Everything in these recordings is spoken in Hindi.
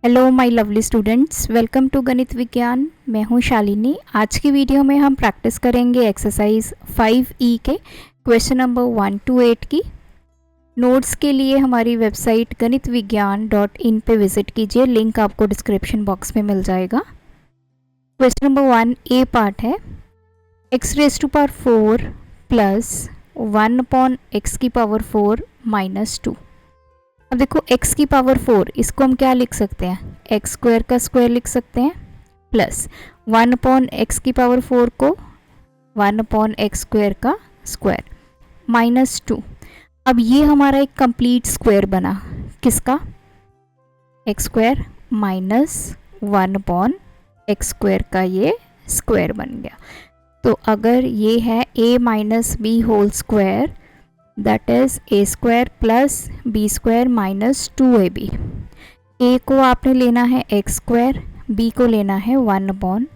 Hello my lovely students, welcome to Ganit Vigyan. मैं हूं शालिनी। आज की वीडियो में हम प्रैक्टिस करेंगे एक्सरसाइज 5E के क्वेश्चन नंबर 1 to 8 की। नोट्स के लिए हमारी वेबसाइट ganitviggyan.in पे विजिट कीजिए, लिंक आपको डिस्क्रिप्शन बॉक्स में मिल जाएगा। क्वेश्चन नंबर 1 ए पार्ट है, x raised to power 4 plus 1 upon X की पावर 4 माइनस 2। अब देखो x की पावर 4, इसको हम क्या लिख सकते हैं, एक्स स्क्वायर का स्क्वायर लिख सकते हैं, प्लस 1 अपॉन एक्स की पावर 4 को 1 अपॉन एक्स स्क्वायर का स्क्वायर माइनस 2। अब ये हमारा एक कंप्लीट स्क्वायर बना, किसका, x square minus 1 upon x square का ये स्क्वायर बन गया। तो अगर ये है a minus b whole square, that is a square plus b square minus 2ab। A को आपने लेना है एक्स स्क्वायर, बी को लेना है 1 अपॉन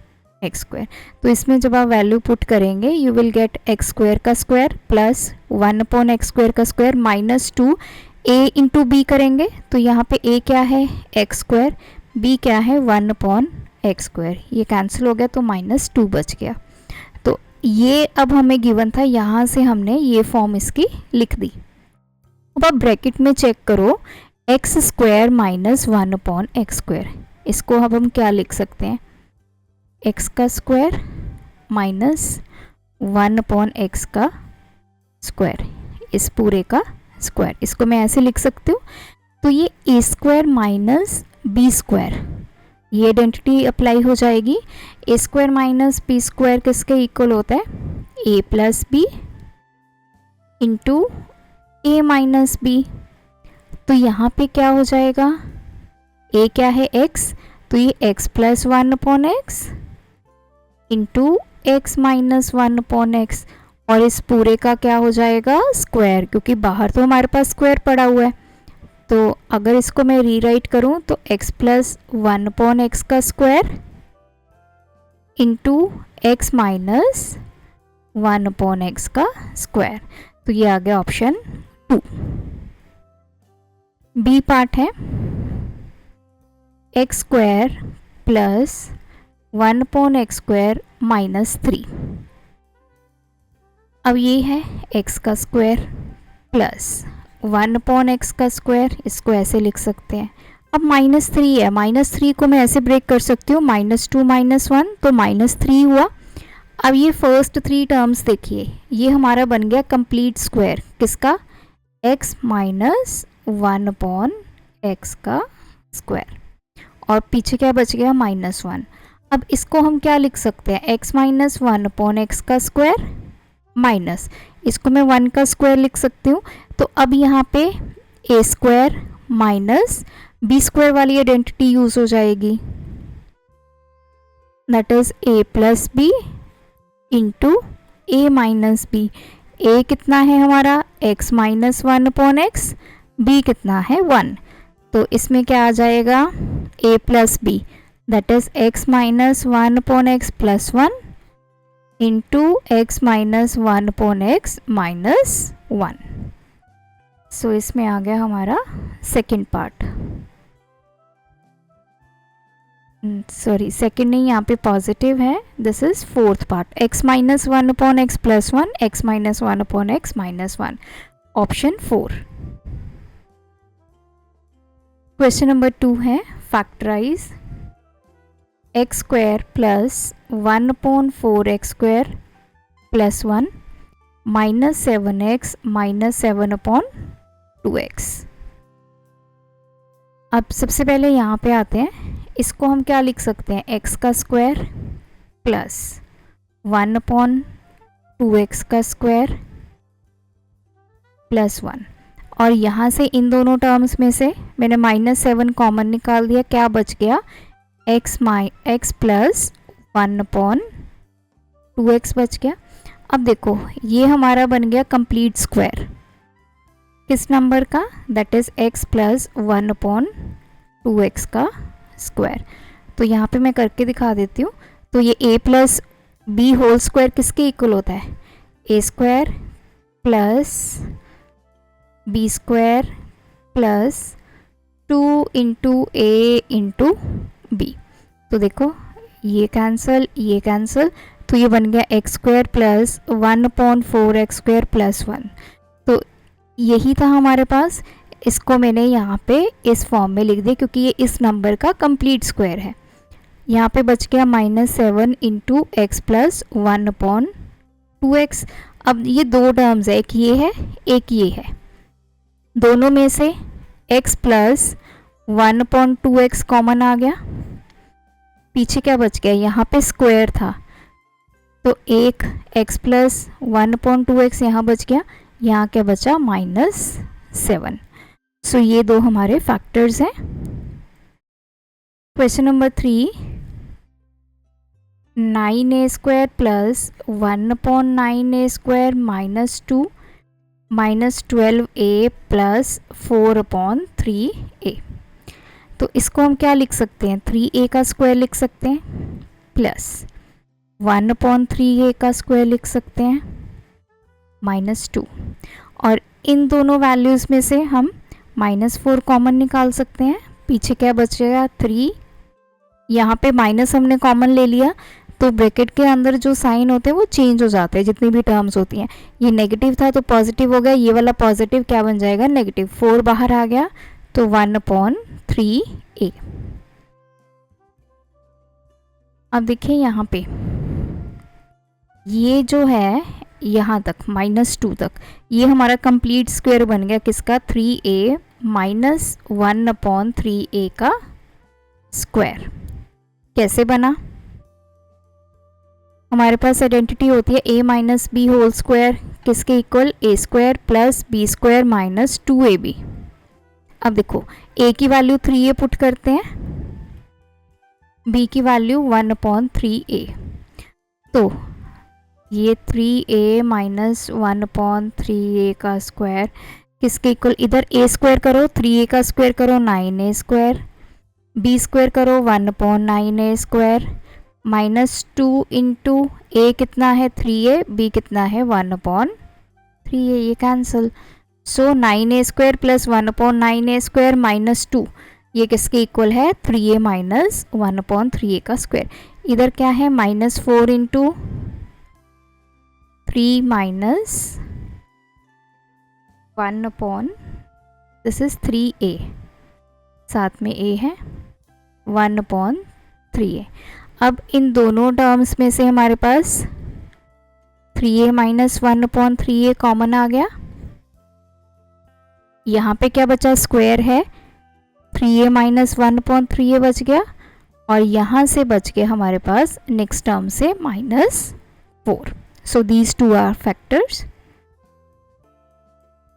एक्स स्क्वायर। तो इसमें जब आप वैल्यू पुट करेंगे you will get x square का square plus 1 upon x square का square minus 2। A into b करेंगे तो यहाँ पे ए क्या है, एक्स स्क्वायर, बी क्या है 1 अपॉन एक्स स्क्वायर। ये कैंसिल हो गया तो माइनस 2 बच गया। तो ये अब हमें गिवन था, यहाँ से हमने ये फॉर्म इसकी लिख दी। अब आप ब्रैकेट में चेक करो, x square minus 1 upon x square, इसको अब हम क्या लिख सकते हैं, एक्स का स्क्वायर माइनस 1 अपॉन एक्स का स्क्वायर, इस पूरे का स्क्वायर, इसको मैं ऐसे लिख सकती हूँ। तो ये ए स्क्वायर माइनस बी स्क्वायर, ये आइडेंटिटी अप्लाई हो जाएगी। ए स्क्वायर माइनस बी स्क्वायर किसके इक्वल होता है, ए plus b into a minus b. तो यहाँ पे क्या हो जाएगा, ए क्या है एक्स, तो ये x plus 1 upon x into x minus 1 upon x, और इस पूरे का क्या हो जाएगा स्क्वायर, क्योंकि बाहर तो हमारे पास स्क्वायर पड़ा हुआ है। तो अगर इसको मैं रीराइट करूं तो x प्लस 1 अपॉन एक्स का square into x minus 1 upon x का स्क्वायर। तो ये आ गया ऑप्शन 2। बी पार्ट है, x square plus 1 upon x square minus 3। अब ये है x का स्क्वायर प्लस 1 अपॉन एक्स का स्क्वायर, इसको ऐसे लिख सकते हैं। अब माइनस 3 है, माइनस 3 को मैं ऐसे ब्रेक कर सकती हूँ, माइनस 2 माइनस 1 तो माइनस 3 हुआ। अब ये फर्स्ट 3 टर्म्स देखिए, ये हमारा बन गया कंप्लीट स्क्वायर, किसका, x माइनस 1 अपॉन एक्स का स्क्वायर, और पीछे क्या बच गया माइनस 1। अब इसको हम क्या लिख सकते हैं, x माइनस 1 अपॉन एक्स का स्क्वायर माइनस, इसको मैं 1 का स्क्वायर लिख सकती हूँ। तो अब यहाँ पे a square minus b square वाली आइडेंटिटी यूज हो जाएगी, that is a plus b into a minus b. A कितना है हमारा, x minus 1 upon x, b कितना है 1। तो इसमें क्या आ जाएगा, a plus b, that is x minus 1 upon x plus 1 into x minus 1 upon x minus 1। So इसमें आ गया हमारा सेकेंड पार्ट, सॉरी सेकेंड नहीं, यहाँ पे पॉजिटिव है, this is fourth part, x minus 1 upon x plus 1, x minus 1 upon x minus 1, option 4। Question number 2 है, factorise x square plus 1 upon 4x square plus 1 minus 7x minus 7 upon 2x। अब सबसे पहले यहाँ पे आते हैं, इसको हम क्या लिख सकते हैं, x का स्क्वायर प्लस 1 अपॉन 2x का स्क्वायर प्लस 1, और यहाँ से इन दोनों टर्म्स में से मैंने माइनस 7 कॉमन निकाल दिया, क्या बच गया, x प्लस 1 अपॉन 2x बच गया। अब देखो ये हमारा बन गया कंप्लीट स्क्वायर, किस नंबर का, that is x plus 1 upon 2x का स्क्वायर। तो यहाँ पे मैं करके दिखा देती हूँ। तो ये a plus b whole square किसके इक्वल होता है, a square plus b square plus 2 into a into b. तो देखो ये कैंसिल, ये कैंसिल, तो ये बन गया x square plus 1/4 x square plus 1। तो यही था हमारे पास। इसको मैंने यहाँ पे इस फॉर्म में लिख दिया क्योंकि ये इस नंबर का कंप्लीट स्क्वायर है। यहाँ पे बच गया -7 इंटू एक्स प्लस 1/2x। अब ये दो टर्म्स है, एक ये है एक ये है, दोनों में से x प्लस 1/2x कॉमन आ गया। पीछे क्या बच गया, यहाँ पे स्क्वायर था तो एक x प्लस 1/2x यहाँ बच गया, यहाँ क्या बचा -7। सो ये दो हमारे फैक्टर्स हैं। Question number 3, 9a square plus 1/9a square -2 -12a plus 4/3a। तो इसको हम क्या लिख सकते हैं, 3a का स्क्वायर लिख सकते हैं प्लस 1/3a का स्क्वायर लिख सकते हैं -2, और इन दोनों वैल्यूज़ में से हम -4 कॉमन निकाल सकते हैं। पीछे क्या बचेगा 3, यहाँ पे माइनस हमने कॉमन ले लिया तो ब्रैकेट के अंदर जो साइन होते हैं वो चेंज हो जाते हैं, जितनी भी टर्म्स होती हैं। ये नेगेटिव था तो पॉजिटिव हो गया, ये वाला पॉजिटिव क्या बन जाएगा नेगेटिव, 4 बाहर आ गया तो 1/3a। अब देखिए यहाँ पे ये जो है यहाँ तक -2 तक, ये हमारा कंप्लीट स्क्वायर बन गया किसका, 3a माइनस 1/3a का स्क्वायर। कैसे बना, हमारे पास आइडेंटिटी होती है a minus b whole square किसके equal, a square plus b square minus 2ab। अब देखो a की वैल्यू 3a पुट करते हैं, b की वैल्यू 1/3a, तो ये 3a माइनस 1/3a का स्क्वायर किसके इक्वल, इधर a स्क्वायर करो 3a का स्क्वायर करो 9a स्क्वायर, b स्क्वायर करो 1/9a स्क्वायर -2 इंटू a कितना है 3a, b कितना है 1/3a, ये कैंसिल। सो 9a square plus 1/9a square -2 ये किसके इक्वल है, 3a माइनस 1/3a का स्क्वायर। इधर क्या है -4 into 3 minus 1/, this is 3a, साथ में a है 1/3a। अब इन दोनों टर्म्स में से हमारे पास 3a माइनस 1/3a कॉमन आ गया, यहाँ पे क्या बचा स्क्वायर है 3a माइनस 1/3a बच गया, और यहाँ से बच गया हमारे पास नेक्स्ट टर्म से -4। So these two are factors.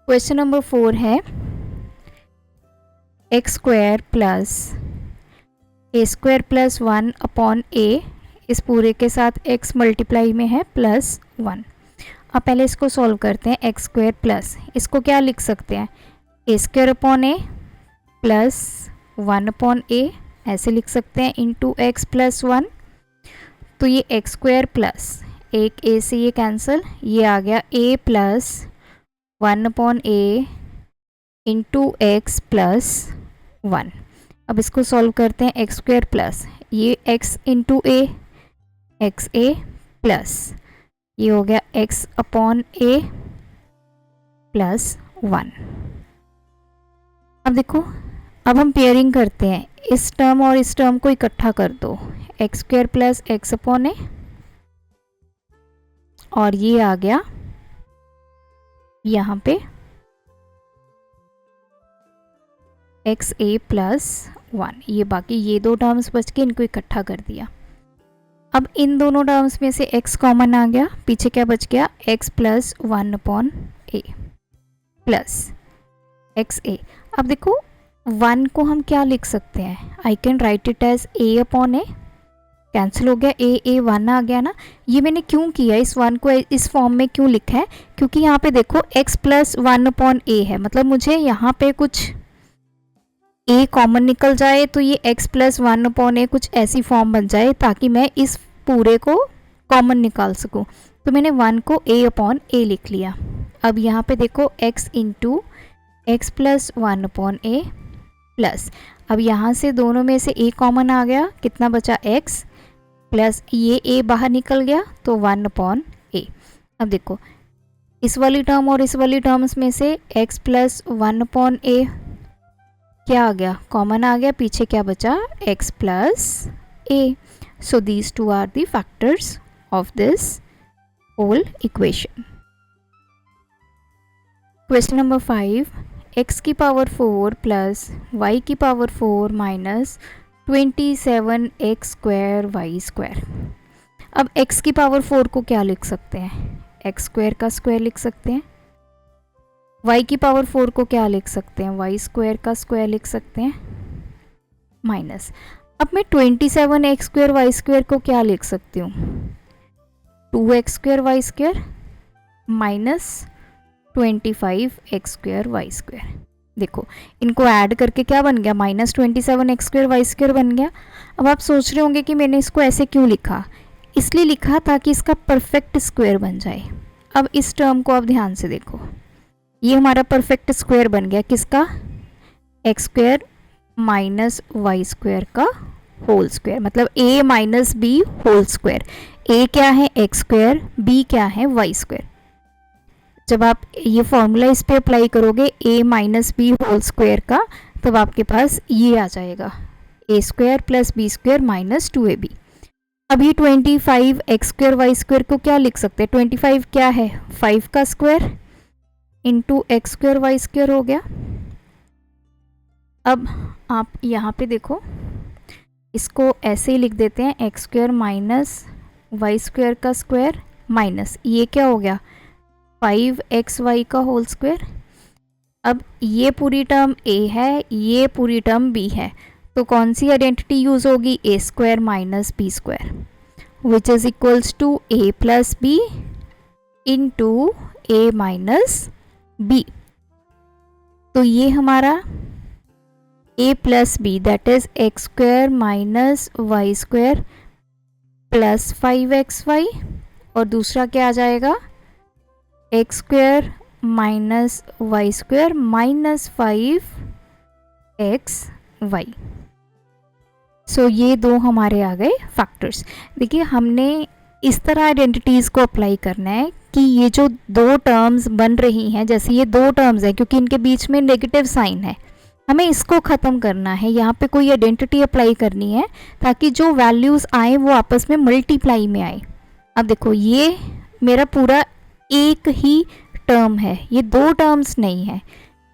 Question number 4 है x square plus a square plus 1/a, इस पूरे के साथ x मल्टीप्लाई में है +1। अब पहले इसको सॉल्व करते हैं, x स्क्वायर प्लस, इसको क्या लिख सकते हैं a square upon a plus 1/a, ऐसे लिख सकते हैं इंटू x प्लस 1। तो ये x स्क्वायर प्लस एक a से ये कैंसिल, ये आ गया a plus 1/a into x plus 1। अब इसको सॉल्व करते हैं, x स्क्वायर प्लस ये x into a, x A plus ये हो गया x अपॉन a प्लस 1। अब देखो, अब हम पेयरिंग करते हैं, इस टर्म और इस टर्म को इकट्ठा कर दो, x square plus x upon a, और ये आ गया यहाँ पे एक्स ए प्लस 1। ये बाकी ये दो टर्म्स बच के इनको इकट्ठा कर दिया। अब इन दोनों टर्म्स में से x कॉमन आ गया, पीछे क्या बच गया x plus 1/a plus x a. अब देखो 1 को हम क्या लिख सकते हैं, I can write it as a upon a, cancel हो गया a 1 आ गया ना। ये मैंने क्यों किया, इस 1 को इस फॉर्म में क्यों लिखा है, क्योंकि यहाँ पे देखो x प्लस 1/a है, मतलब मुझे यहाँ पे कुछ a कॉमन निकल जाए तो ये x प्लस 1/a कुछ ऐसी फॉर्म बन जाए ताकि मैं इस पूरे को कॉमन निकाल सकूं। तो मैंने 1 को a अपॉन a लिख लिया। अब यहाँ पे देखो x into x plus 1/a plus अब यहाँ से दोनों में से a कॉमन आ गया, कितना बचा x, प्लस ये a बाहर निकल गया तो 1/a। अब देखो इस वाली टर्म और इस वाली टर्म्स में से x प्लस 1/a क्या आ गया, कॉमन आ गया, पीछे क्या बचा, x plus a। So these two are the factors of this whole equation. Question number 5, x की पावर 4 प्लस y की power 4 minus 27x square y square. अब x की पावर 4 को क्या लिख सकते हैं, x स्क्वायर का स्क्वायर लिख सकते हैं। y की पावर 4 को क्या लिख सकते हैं, y स्क्वायर का स्क्वायर लिख सकते हैं, माइनस अब मैं 27x स्क्वायर वाई स्क्वायर को क्या लिख सकती हूँ, 2x square y square minus 25x square y square. देखो इनको ऐड करके क्या बन गया, minus 27x square y square बन गया। अब आप सोच रहे होंगे कि मैंने इसको ऐसे क्यों लिखा, इसलिए लिखा ताकि इसका परफेक्ट स्क्वायर बन जाए। अब इस टर्म को आप ध्यान से देखो, ये हमारा परफेक्ट स्क्वायर बन गया किसका, x square minus y square का होल स्क्वायर, मतलब a minus b whole square. a क्या है एक्स स्क्वायर, b क्या है वाई स्क्वायर। जब आप ये फॉर्मूला इस पे अप्लाई करोगे a minus b whole square का, तब आपके पास ये आ जाएगा a square plus b square minus 2ab। अभी 25x स्क्वायर वाई स्क्वायर को क्या लिख सकते हैं, 25 क्या है 5 का square into x square y square हो गया। अब आप यहाँ पे देखो इसको ऐसे ही लिख देते हैं, x square minus y square का स्क्वायर माइनस ये क्या हो गया 5xy का होल स्क्वायर। अब ये पूरी टर्म a है, ये पूरी टर्म b है, तो कौन सी आइडेंटिटी यूज़ होगी, a square minus b square which is equals to a plus b into a minus b. तो ये हमारा a plus b that is x square minus y square plus 5xy, और दूसरा क्या आ जाएगा x square minus y square minus 5xy। So ये दो हमारे आ गए फैक्टर्स। देखिए हमने इस तरह आइडेंटिटीज़ को अप्लाई करना है कि ये जो दो टर्म्स बन रही हैं, जैसे ये दो टर्म्स हैं क्योंकि इनके बीच में नेगेटिव साइन है, हमें इसको ख़त्म करना है, यहाँ पे कोई आइडेंटिटी अप्लाई करनी है ताकि जो वैल्यूज़ आए वो आपस में मल्टीप्लाई में आए। अब देखो ये मेरा पूरा एक ही टर्म है, ये दो टर्म्स नहीं है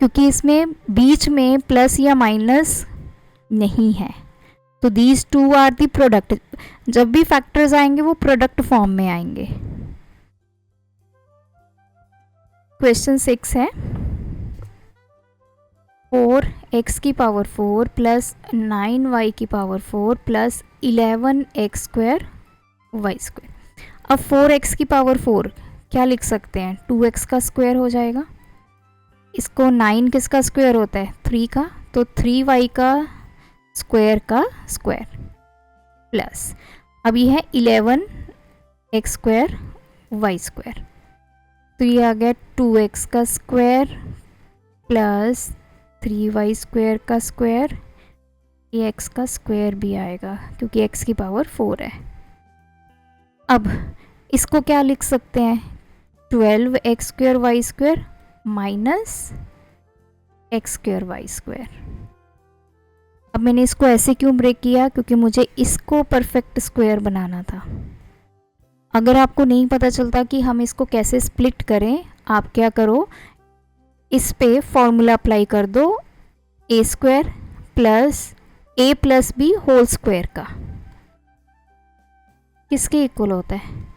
क्योंकि इसमें बीच में प्लस या माइनस नहीं है, तो these two are the product. जब भी फैक्टर्स आएंगे वो प्रोडक्ट फॉर्म में आएंगे। क्वेश्चन 6 है 4x की पावर 4 प्लस 9y की power 4 plus 11x square y square. अब 4x की पावर 4 क्या लिख सकते हैं, 2x का स्क्वायर हो जाएगा। इसको 9 किसका स्क्वायर होता है 3 का, तो 3y का स्क्वायर प्लस अब ये है 11x स्क्वायर वाई स्क्वायर, तो ये आ गया 2x का स्क्वायर प्लस 3y स्क्वायर का स्क्वायर, ये x का स्क्वायर भी आएगा क्योंकि x की पावर 4 है। अब इसको क्या लिख सकते हैं 12x square y square minus x square y square. अब मैंने इसको ऐसे क्यों ब्रेक किया, क्योंकि मुझे इसको परफेक्ट स्क्वायर बनाना था। अगर आपको नहीं पता चलता कि हम इसको कैसे स्प्लिट करें, आप क्या करो इस पे फॉर्मूला अप्लाई कर दो, a square plus b whole square का किसके इक्वल होता है,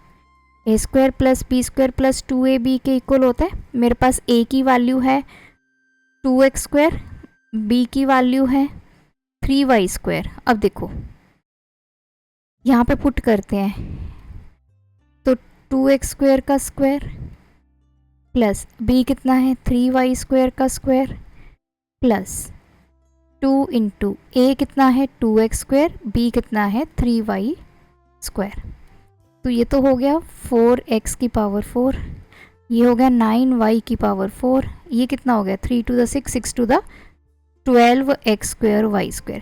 a square plus b square plus 2ab के इक्वल होता है। मेरे पास a की वैल्यू है 2x स्क्वायर, b की वैल्यू है 3y स्क्वायर। अब देखो यहाँ पे पुट करते हैं, तो 2x स्क्वायर का स्क्वायर प्लस b कितना है 3y स्क्वायर का स्क्वायर प्लस 2 इंटू a कितना है 2x स्क्वायर, b कितना है 3y स्क्वायर। तो ये तो हो गया 4x की पावर 4, ये हो गया 9y की पावर 4, ये कितना हो गया 3 to the 6, 6 to the 12x²y²।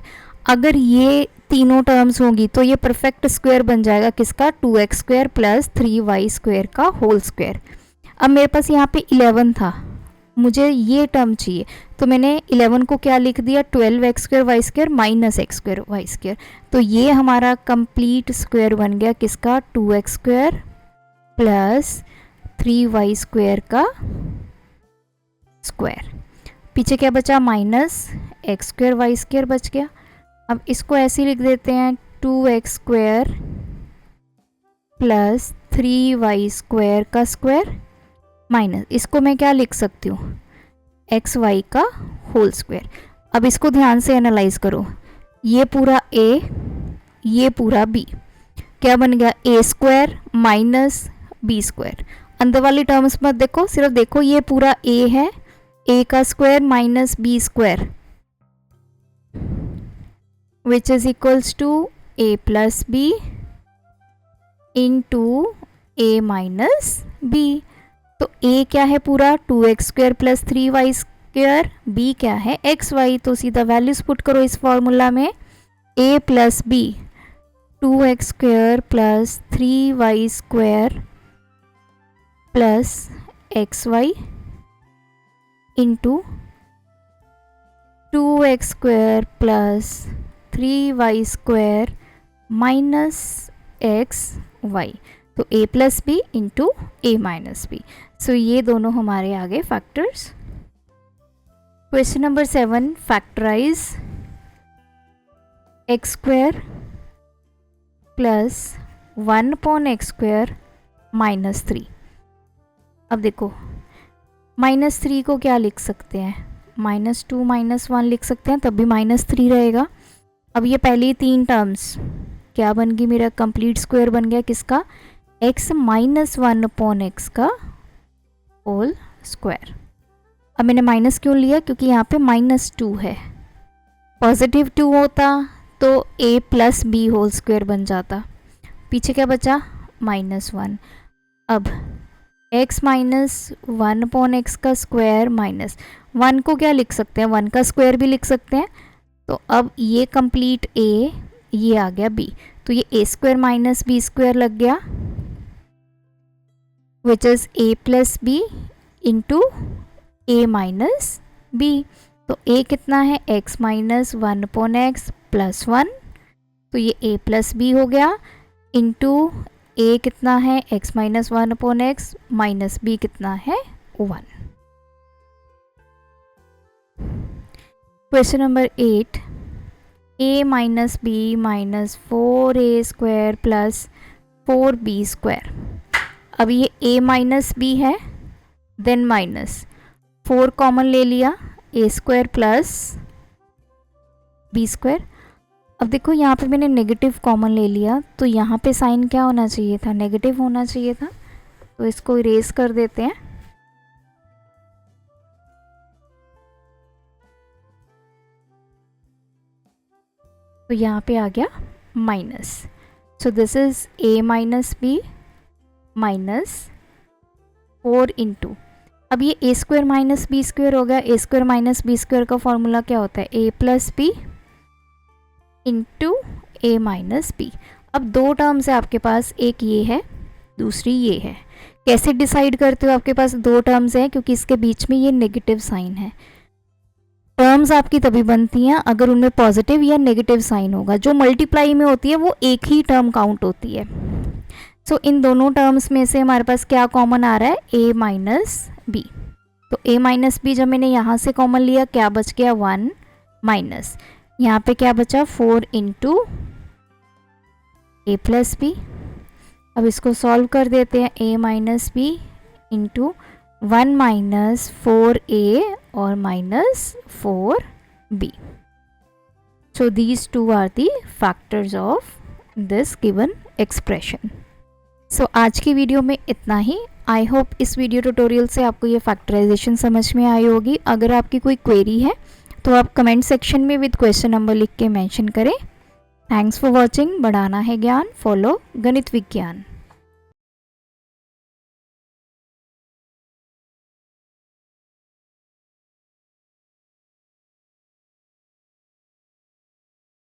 अगर ये तीनों टर्म्स होंगी तो ये परफेक्ट स्क्वायर बन जाएगा किसका, 2x² प्लस 3y² का होल स्क्वायर। अब मेरे पास यहाँ पे 11 था, मुझे ये टर्म चाहिए, तो मैंने 11 को क्या लिख दिया, 12x² माइनस x²y²। तो ये हमारा कंप्लीट स्क्वायर बन गया किसका, 2x² प्लस 3y² का स्क्वायर। पीछे क्या बचा, माइनस x²y² बच गया। अब इसको ऐसे लिख देते हैं, 2x² प्लस 3y² का स्क्वायर माइनस, इसको मैं क्या लिख सकती हूँ, xy का होल स्क्वायर। अब इसको ध्यान से एनालाइज करो, ये पूरा a, ये पूरा b, क्या बन गया, a² माइनस b²। अंदर वाली टर्म्स मत देखो, सिर्फ देखो ये पूरा a है, a का square minus b², which is equals to a plus b into a minus b। तो a क्या है पूरा, 2x² प्लस 3y², b क्या है xy। तो सीधा वैल्यूज पुट करो इस फॉर्मूला में, a plus b 2x² plus 3y² plus xy into 2x² plus 3y² minus xy। तो a plus b into a minus b. So ये दोनों हमारे आगे factors. Question number 7, factorise x² plus 1/x² minus 3। अब देखो -3 को क्या लिख सकते हैं, -2 -1 लिख सकते हैं, तब भी -3 रहेगा। अब ये पहली 3 टर्म्स क्या बन गई, मेरा कंप्लीट स्क्वायर बन गया किसका, x माइनस 1/x का होल स्क्वायर। अब मैंने माइनस क्यों लिया, क्योंकि यहाँ पे -2 है, पॉजिटिव 2 होता तो a plus b whole square बन जाता। पीछे क्या बचा, -1। अब x माइनस 1/x का स्क्वायर माइनस 1 को क्या लिख सकते हैं, 1 का स्क्वायर भी लिख सकते हैं। तो अब ये कंप्लीट a, ये आ गया b, तो ये a² माइनस b² लग गया, which is a plus b into a minus b। तो a कितना है, x माइनस 1/x प्लस 1, तो ये a प्लस बी हो गया, इंटू a कितना है, x minus 1/x minus b कितना है, 1। Question number 8, a minus b minus 4a² plus 4b²। अब ये a माइनस बी है, देन माइनस 4 कॉमन ले लिया, a² प्लस b²। अब देखो यहाँ पे मैंने नेगेटिव कॉमन ले लिया, तो यहाँ पे साइन क्या होना चाहिए था, नेगेटिव होना चाहिए था, तो इसको इरेज कर देते हैं। तो यहाँ पे आ गया minus, so this is a minus b minus 4 into, अब ये a² माइनस b² हो गया, a² माइनस b² का फॉर्मूला क्या होता है, a plus b into a minus b. अब 2 टर्म्स है आपके पास, एक ये है, दूसरी ये है। कैसे डिसाइड करते हो, आपके पास 2 टर्म्स हैं, क्योंकि इसके बीच में ये नेगेटिव साइन है। टर्म्स आपकी तभी बनती हैं अगर उनमें पॉजिटिव या नेगेटिव साइन होगा। जो मल्टीप्लाई में होती है वो एक ही टर्म काउंट होती है। सो इन दोनों टर्म्स में से हमारे पास क्या कॉमन आ रहा है, a माइनस बी। तो a माइनस बी जब मैंने यहाँ से कॉमन लिया, क्या बच गया, 1 माइनस, यहाँ पे क्या बचा, 4 इंटू ए प्लस बी। अब इसको सॉल्व कर देते हैं, a minus b into 1 minus 4a और minus 4b। So these two are the factors of this given expression. So आज की वीडियो में इतना ही। आई होप इस वीडियो ट्यूटोरियल से आपको ये फैक्टराइजेशन समझ में आई होगी। अगर आपकी कोई क्वेरी है तो आप कमेंट सेक्शन में विद क्वेश्चन नंबर लिख के मेंशन करें। Thanks for watching. बढ़ाना है ज्ञान, फॉलो गणित विज्ञान।